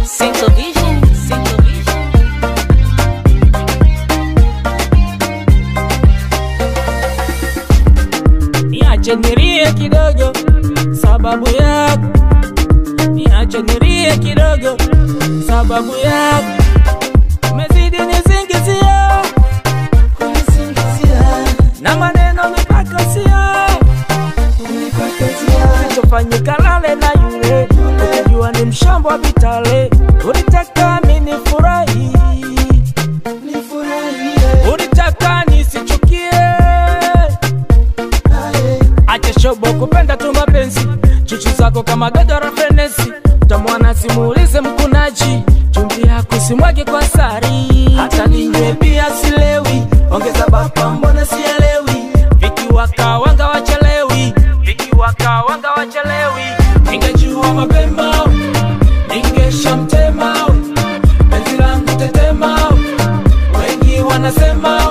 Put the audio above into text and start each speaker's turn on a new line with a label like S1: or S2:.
S1: Single Vision, Single Vision.
S2: Niache nilie kidogo sababu yako, niache nilie kidogo sababu yako. Umezidi nisingizia, na maneno mipaka Kilichofanyika lale na yule, ukijua ni mshambo wa vitale. Ulitaka mimi nifurahi, ulitaka nisichukie. Acha shobo kupenda tu mapenzi, chuchu zako kama gadara fenesi. Utamwana simuulize mkunaji, chumvi yako simwage kwa sari. Hata ninywe pia silewi, ongeza bapa mbona sielewi. Viki wakawanga wachelewi, viki wakawanga wachelewi. Ningejua mapema, ningeshamtema. Penzi langu tetema, wengi wanasema